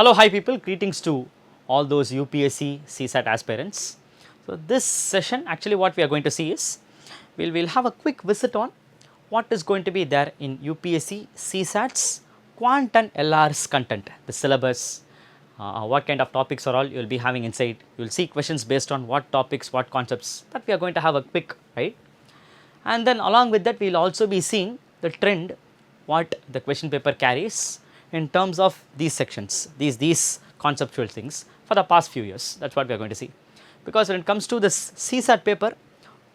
Hello, hi people, greetings to all those UPSC CSAT aspirants. So, this session actually what we are going to see is we will have a quick visit on what is going to be there in UPSC CSAT's Quant and LR's content, the syllabus, what kind of topics are all you will be having inside. You will see questions based on what topics, what concepts, that we are going to have a quick, right. And then along with that we will also be seeing the trend, what the question paper carries in terms of these sections, these conceptual things for the past few years. That is what we are going to see, because when it comes to this CSAT paper,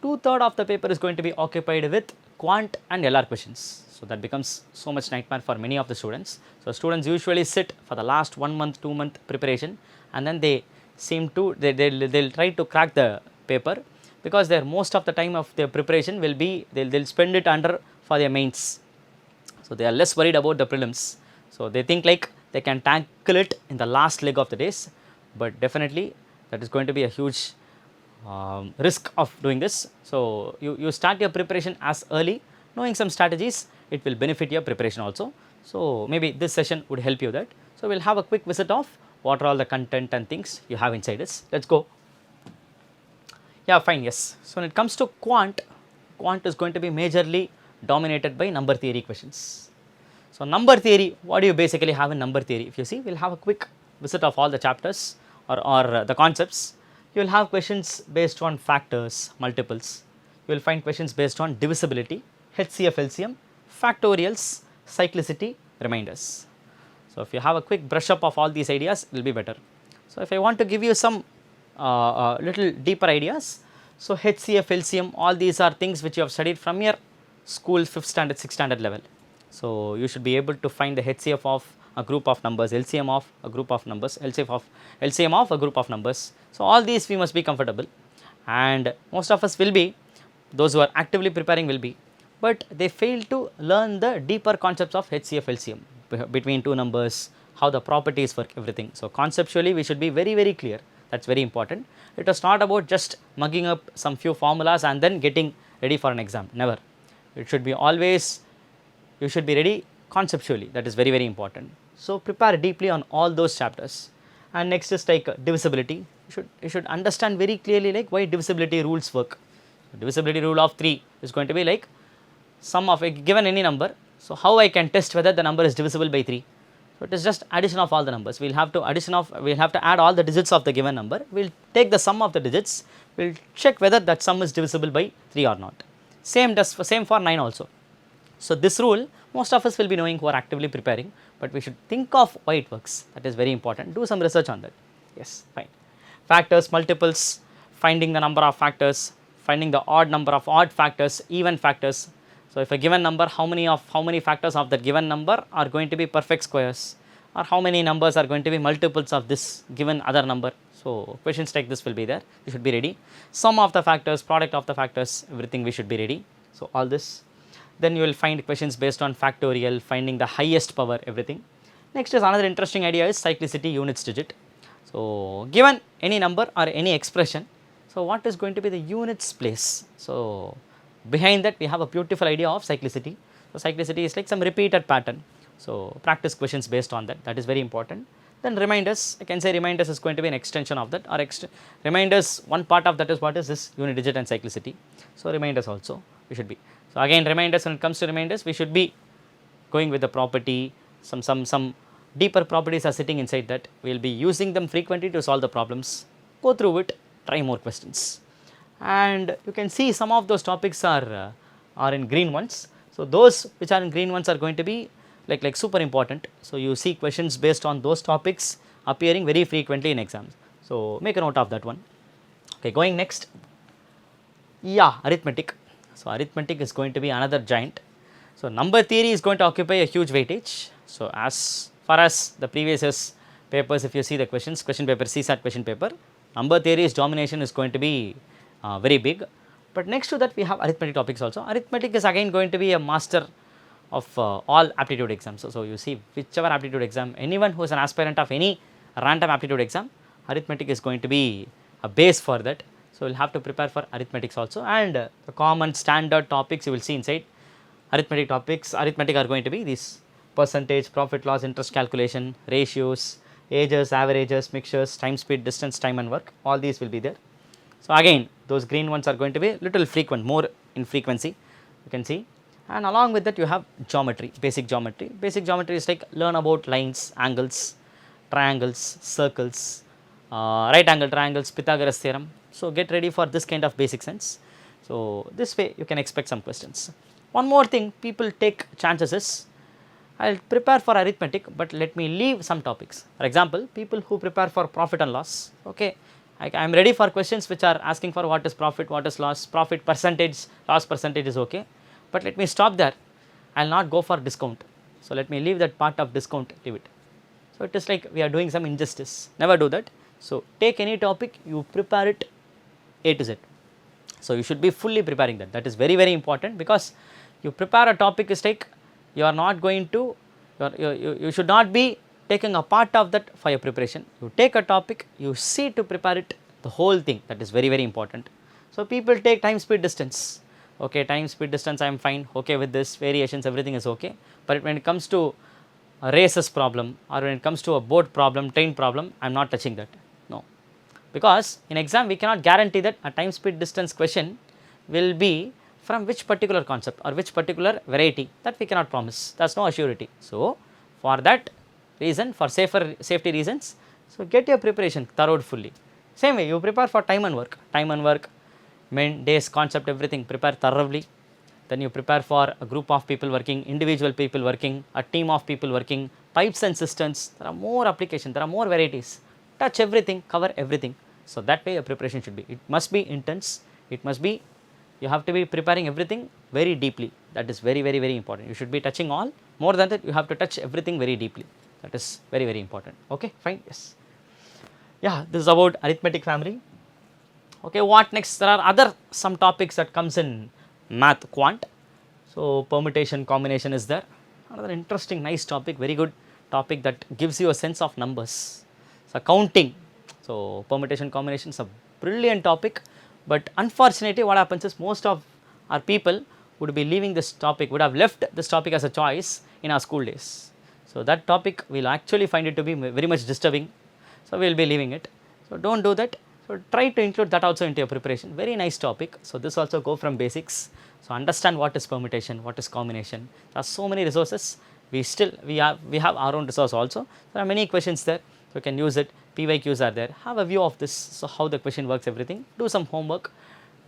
2/3 of the paper is going to be occupied with quant and LR questions. So, that becomes so much nightmare for many of the students. So, students usually sit for the last 1 month, 2 month preparation, and then they seem to they'll try to crack the paper, because their most of the time of their preparation will be they'll spend it under for their mains. So, they are less worried about the prelims. So, they think like they can tackle it in the last leg of the days, but definitely that is going to be a huge risk of doing this. So, you start your preparation as early, knowing some strategies, it will benefit your preparation also. So, maybe this session would help you that. So, we will have a quick visit of what are all the content and things you have inside this. Let us go. Yeah, fine, yes. So, when it comes to quant is going to be majorly dominated by number theory questions. So, number theory, what do you basically have in number theory? If you see, we will have a quick visit of all the chapters or the concepts. You will have questions based on factors, multiples. You will find questions based on divisibility, HCF, LCM, factorials, cyclicity, reminders. So, if you have a quick brush up of all these ideas, it will be better. So, if I want to give you some little deeper ideas, so HCF, LCM, all these are things which you have studied from your school 5th standard, 6th standard level. So, you should be able to find the HCF of a group of numbers, LCM of a group of numbers, LCM of a group of numbers. So, all these we must be comfortable, and most of us will be, those who are actively preparing will be, but they fail to learn the deeper concepts of HCF, LCM between two numbers, how the properties work, everything. So, conceptually we should be very clear, that is very important. It is not about just mugging up some few formulas and then getting ready for an exam, never. It should be always, you should be ready conceptually, that is very important. So, prepare deeply on all those chapters. And next is like divisibility. You should understand very clearly like why divisibility rules work. Divisibility rule of 3 is going to be like sum of a given any number. So, how I can test whether the number is divisible by 3? So, it is just addition of all the numbers. We will have to add all the digits of the given number. We will take the sum of the digits. We will check whether that sum is divisible by 3 or not. Same for 9 also. So, this rule most of us will be knowing who are actively preparing, but we should think of why it works. That is very important. Do some research on that. Yes, fine. Factors, multiples, finding the number of factors, finding the odd number of odd factors, even factors. So, if a given number, how many factors of that given number are going to be perfect squares, or how many numbers are going to be multiples of this given other number. So, questions like this will be there. You should be ready. Sum of the factors, product of the factors, everything we should be ready. So, all this. Then you will find questions based on factorial, finding the highest power, everything. Next is another interesting idea is cyclicity, units digit. So, given any number or any expression, so what is going to be the units place? So, behind that we have a beautiful idea of cyclicity. So, cyclicity is like some repeated pattern. So, practice questions based on that, that is very important. Then reminders, I can say reminders is going to be an extension of that, or reminders, one part of that is what is this unit digit and cyclicity. So, reminders also we should be. So, again reminders, when it comes to reminders we should be going with the property, some deeper properties are sitting inside that. We will be using them frequently to solve the problems. Go through it, try more questions, and you can see some of those topics are in green ones. So, those which are in green ones are going to be like super important. So, you see questions based on those topics appearing very frequently in exams. So, make a note of that one. Okay, going next. Yeah, arithmetic. So, arithmetic is going to be another giant. So, number theory is going to occupy a huge weightage. So, as far as the previous year's papers, if you see the questions, question paper, CSAT question paper, number theory's domination is going to be very big. But next to that we have arithmetic topics also. Arithmetic is again going to be a master of all aptitude exams. So, you see whichever aptitude exam, anyone who is an aspirant of any random aptitude exam, arithmetic is going to be a base for that. So, we will have to prepare for arithmetics also, and the common standard topics you will see inside arithmetic topics. Arithmetic are going to be these percentage, profit loss, interest calculation, ratios, ages, averages, mixtures, time, speed, distance, time and work, all these will be there. So again those green ones are going to be little frequent, more in frequency, you can see. And along with that you have geometry, basic geometry. Basic geometry is like learn about lines, angles, triangles, circles, right angle triangles, Pythagoras theorem. So get ready for this kind of basic sense. So this way you can expect some questions. One more thing people take chances is, I will prepare for arithmetic, but let me leave some topics. For example, people who prepare for profit and loss, okay, I am ready for questions which are asking for what is profit, what is loss, profit percentage, loss percentage is okay, but let me stop there. I will not go for discount. So let me leave that part of discount, leave it. So it is like we are doing some injustice, never do that. So take any topic, you prepare it A to Z. So you should be fully preparing that, that is very very important, because you prepare a topic is like you are not going to, you should not be taking a part of that for your preparation. You take a topic, you see to prepare it the whole thing, that is very very important. So people take time, speed, distance, okay, time, speed, distance I am fine, okay with this, variations everything is okay, but when it comes to a races problem or when it comes to a boat problem, train problem, I am not touching that, no, because in exam we cannot guarantee that a time, speed, distance question will be from which particular concept or which particular variety, that we cannot promise, that is no assurity. So for that reason, for safety reasons, so get your preparation thorough fully. Same way you prepare for time and work, main days, concept, everything prepare thoroughly. Then you prepare for a group of people working, individual people working, a team of people working, pipes and systems, there are more applications, there are more varieties, touch everything, cover everything. So that way your preparation should be, it must be intense, it must be, you have to be preparing everything very deeply, that is very very very important. You should be touching all, more than that you have to touch everything very deeply, that is very very important. Okay, fine, yes. Yeah, this is about arithmetic family. Okay, what next? There are other some topics that comes in math quant. So permutation combination is there, another interesting nice topic, very good topic that gives you a sense of numbers. So counting, so permutation combination is a brilliant topic, but unfortunately what happens is most of our people would be leaving this topic, would have left this topic as a choice in our school days. So that topic we will actually find it to be very much disturbing, so we will be leaving it. So don't do that. So try to include that also into your preparation, very nice topic. So this also go from basics, so understand what is permutation, what is combination. There are so many resources, we have our own resource also, there are many questions there, so you can use it, PYQs are there, have a view of this, so how the question works, everything, do some homework,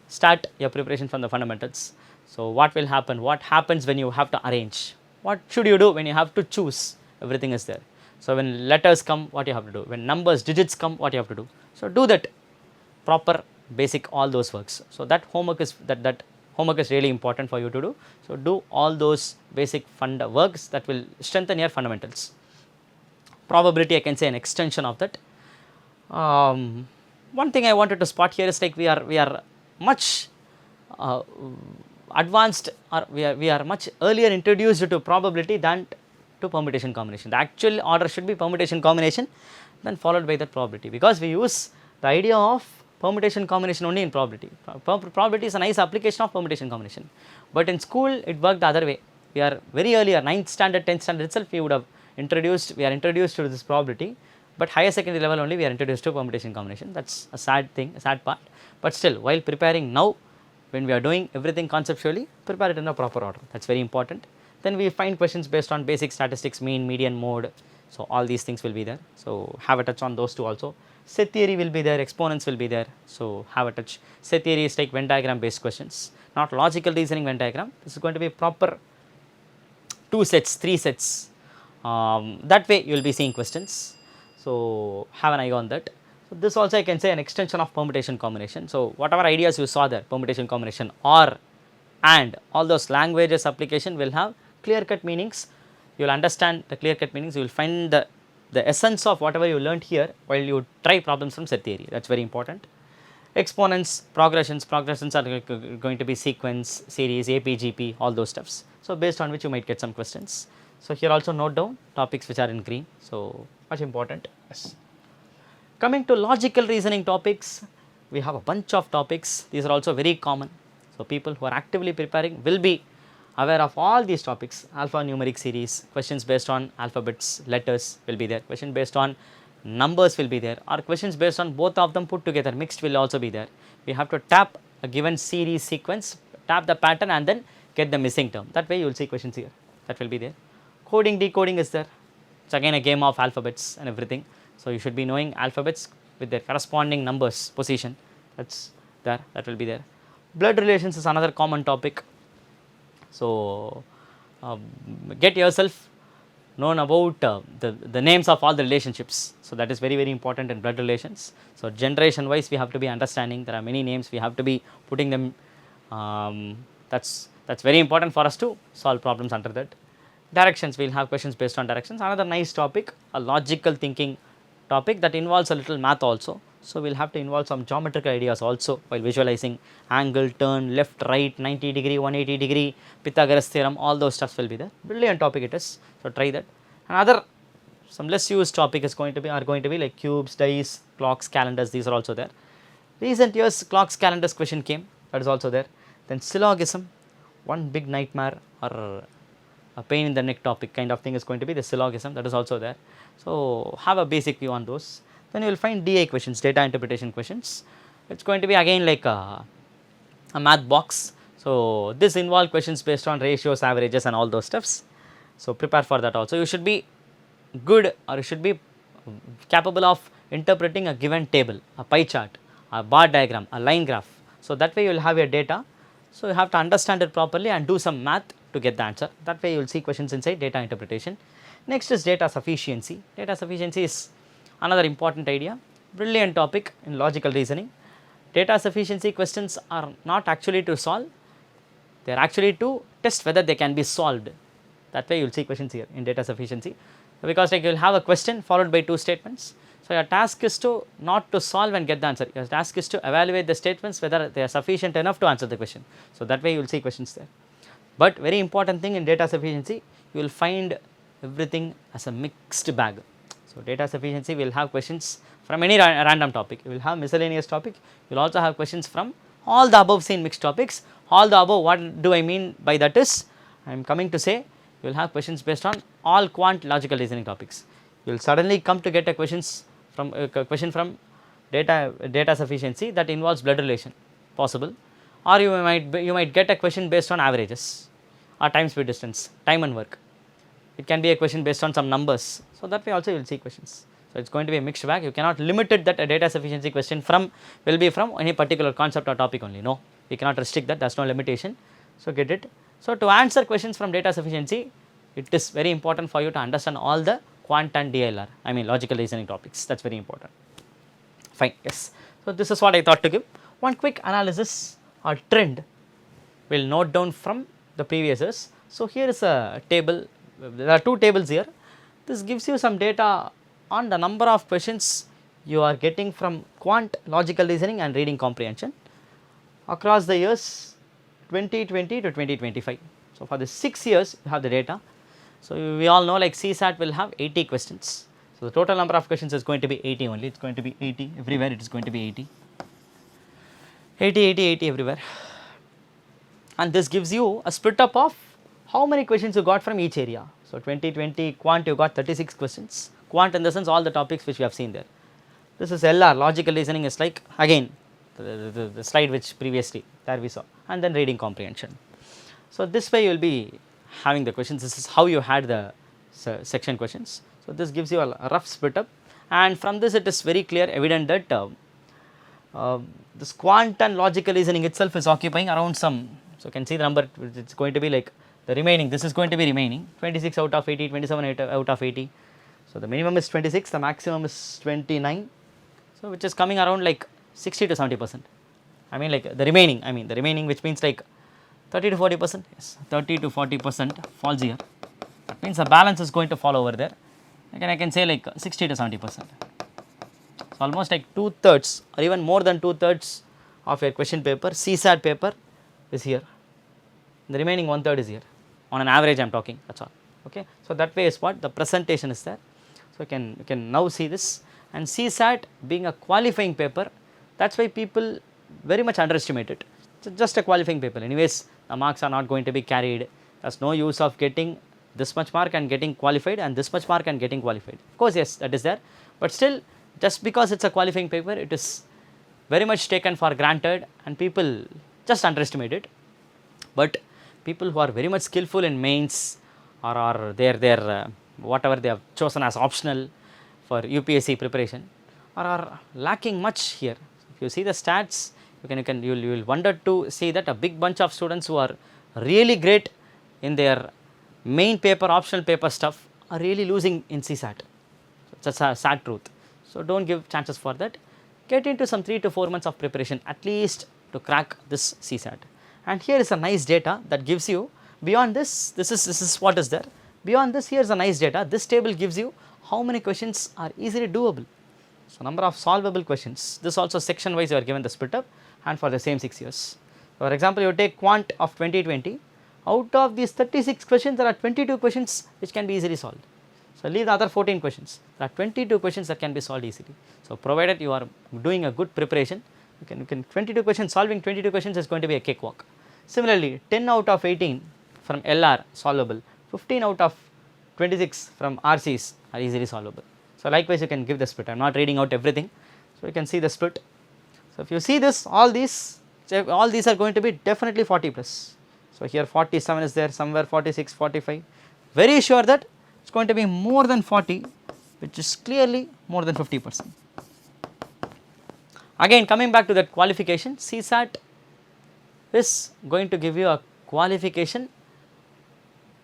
start your preparation from the fundamentals. So what will happen, what happens when you have to arrange, what should you do when you have to choose, everything is there. So when letters come, what you have to do, when numbers, digits come, what you have to do. So do that proper basic, all those works. So that homework is homework is really important for you to do. So do all those basic works that will strengthen your fundamentals. Probability, I can say an extension of that. One thing I wanted to spot here is like we are much advanced, or we are much earlier introduced to probability than to permutation combination. The actual order should be permutation combination, then followed by that probability, because we use the idea of permutation combination only in probability. Probability is a nice application of permutation combination, but in school it worked the other way. We are very earlier, 9th standard, 10th standard itself we would have introduced, we are introduced to this probability, but higher secondary level only we are introduced to permutation combination. That is a sad thing, a sad part, but still while preparing now, when we are doing everything conceptually, prepare it in a proper order, that is very important. Then we find questions based on basic statistics, mean, median, mode, so all these things will be there. So have a touch on those two also. Set theory will be there, exponents will be there, so have a touch. Set theory is like Venn diagram based questions, not logical reasoning Venn diagram. This is going to be proper 2 sets, 3 sets, that way you will be seeing questions. So have an eye on that. So this also I can say an extension of permutation combination. So whatever ideas you saw there, permutation combination, or, and, all those languages application will have clear cut meanings. You will understand the clear cut meanings, you will find the essence of whatever you learned here while you try problems from set theory, that is very important. Exponents, progressions are going to be sequence, series, AP, GP, all those stuffs. So based on which you might get some questions. So here also note down topics which are in green, so much important. Yes. Coming to logical reasoning topics, we have a bunch of topics, these are also very common. So people who are actively preparing will be aware of all these topics. Alphanumeric series, questions based on alphabets, letters will be there, question based on numbers will be there, or questions based on both of them put together, mixed will also be there. We have to tap a given series sequence, tap the pattern and then get the missing term. That way you will see questions here, that will be there. Coding, decoding is there. It's again a game of alphabets and everything. So you should be knowing alphabets with their corresponding numbers position. That's there, that will be there. Blood relations is another common topic. So get yourself known about the names of all the relationships. So that is very, very important in blood relations. So generation wise we have to be understanding, there are many names, we have to be putting them, that's very important for us to solve problems under that. Directions, we will have questions based on directions. Another nice topic, a logical thinking topic that involves a little math also. So we will have to involve some geometrical ideas also while visualizing angle, turn, left, right, 90 degree, 180 degree, Pythagoras theorem, all those stuffs will be there. Brilliant topic it is. So try that. Another some less used topic is going to be like cubes, dice, clocks, calendars, these are also there. Recent years clocks, calendars question came, that is also there. Then syllogism, one big nightmare or a pain in the neck topic kind of thing is going to be the syllogism, that is also there. So have a basic view on those. Then you will find DI questions, data interpretation questions. It's going to be again like a math box. So this involve questions based on ratios, averages and all those stuffs. So prepare for that also. You should be good, or you should be capable of interpreting a given table, a pie chart, a bar diagram, a line graph. So that way you will have your data. So you have to understand it properly and do some math to get the answer. That way you will see questions inside data interpretation. Next is data sufficiency. Data sufficiency is another important idea, brilliant topic in logical reasoning. Data sufficiency questions are not actually to solve, they are actually to test whether they can be solved. That way you will see questions here in data sufficiency, because like you will have a question followed by two statements. So your task is to not to solve and get the answer, your task is to evaluate the statements whether they are sufficient enough to answer the question. So that way you will see questions there. But very important thing in data sufficiency, you will find everything as a mixed bag. So data sufficiency will have questions from any random topic, you will have miscellaneous topic, you will also have questions from all the above seen mixed topics. All the above, what do I mean by that is, I am coming to say you will have questions based on all quant logical reasoning topics. You will suddenly come to get a question from data sufficiency that involves blood relation, possible, or you might get a question based on averages or time, speed, distance, time and work. It can be a question based on some numbers. So that way also you will see questions. So it's going to be a mixed bag. You cannot limit it that a data sufficiency question will be from any particular concept or topic only. No, we cannot restrict that. There's no limitation. So get it. So to answer questions from data sufficiency, it is very important for you to understand all the quant and DLR. I mean logical reasoning topics. That's very important. Fine. Yes. So this is what I thought to give. One quick analysis or trend we'll note down from the previous years. So here is a table. There are two tables here. This gives you some data on the number of questions you are getting from quant logical reasoning and reading comprehension across the years 2020 to 2025. So for the 6 years you have the data. So we all know like CSAT will have 80 questions. So the total number of questions is going to be 80 only. It's going to be 80 everywhere. It is going to be 80. 80 everywhere. And this gives you a split up of how many questions you got from each area. So 2020 quant you got 36 questions. Quant in the sense all the topics which we have seen there. This is LR, logical reasoning is like again the slide which previously there we saw, and then reading comprehension. So this way you will be having the questions. This is how you had the section questions. So this gives you a rough split up, and from this it is very clear evident that this quant and logical reasoning itself is occupying around some, so you can see the number, it's going to be like the remaining, this is going to be remaining 26 out of 80, 27 out of 80. So the minimum is 26, the maximum is 29, so which is coming around like 60 to 70%. I mean like the remaining, which means like 30 to 40%, yes, 30 to 40% falls here. That means the balance is going to fall over there. Again I can say like 60 to 70%. So almost like 2/3 or even more than 2/3 of your question paper, CSAT paper is here. The remaining 1/3 is here. On an average I am talking, that's all. Okay. So that way is what the presentation is there. So you can now see this, and CSAT being a qualifying paper, that's why people very much underestimate it. It's just a qualifying paper. Anyways, the marks are not going to be carried. There's no use of getting this much mark and getting qualified and this much mark and getting qualified. Of course, yes, that is there, but still just because it is a qualifying paper, it is very much taken for granted and people just underestimate it. But people who are very much skillful in mains or their whatever they have chosen as optional for UPSC preparation are lacking much here. If you see the stats, you will wonder to see that a big bunch of students who are really great in their main paper, optional paper stuff are really losing in CSAT. So that's a sad truth. So don't give chances for that. Get into some 3 to 4 months of preparation at least to crack this CSAT. And here is a nice data that gives you beyond this. This is what is there. Beyond this, here is a nice data. This table gives you how many questions are easily doable. So number of solvable questions. This also section wise you are given the split up and for the same 6 years. For example, you take Quant of 2020. Out of these 36 questions, there are 22 questions which can be easily solved. So leave the other 14 questions. There are 22 questions that can be solved easily. So provided you are doing a good preparation, you can 22 questions, solving 22 questions is going to be a cakewalk. Similarly, 10 out of 18 from LR solvable, 15 out of 26 from RCs are easily solvable. So likewise you can give the split. I am not reading out everything. So you can see the split. So if you see this, all these are going to be definitely 40 plus. So here 47 is there, somewhere 46, 45. Very sure that it is going to be more than 40, which is clearly more than 50%. Again coming back to that qualification, CSAT is going to give you a qualification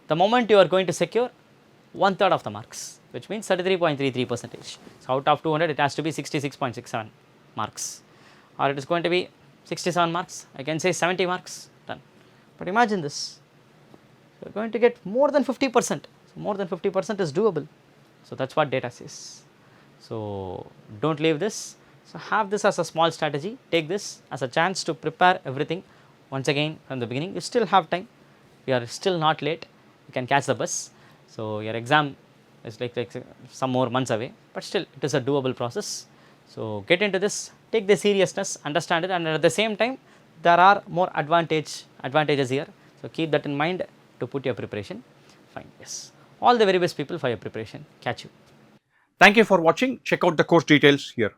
the moment you are going to secure 1/3 of the marks, which means 33.33%. So out of 200 it has to be 66.67 marks, or it is going to be 67 marks, I can say 70 marks done. But imagine this, you are going to get more than 50%, so more than 50% is doable. So that is what data says. So don't leave this. So have this as a small strategy, take this as a chance to prepare everything once again from the beginning. You still have time, you are still not late, you can catch the bus. So your exam is like some more months away, but still it is a doable process. So get into this, take the seriousness, understand it, and at the same time there are more advantages here. So keep that in mind to put your preparation fine. Yes, all the very best people for your preparation. Catch you. Thank you for watching. Check out the course details here.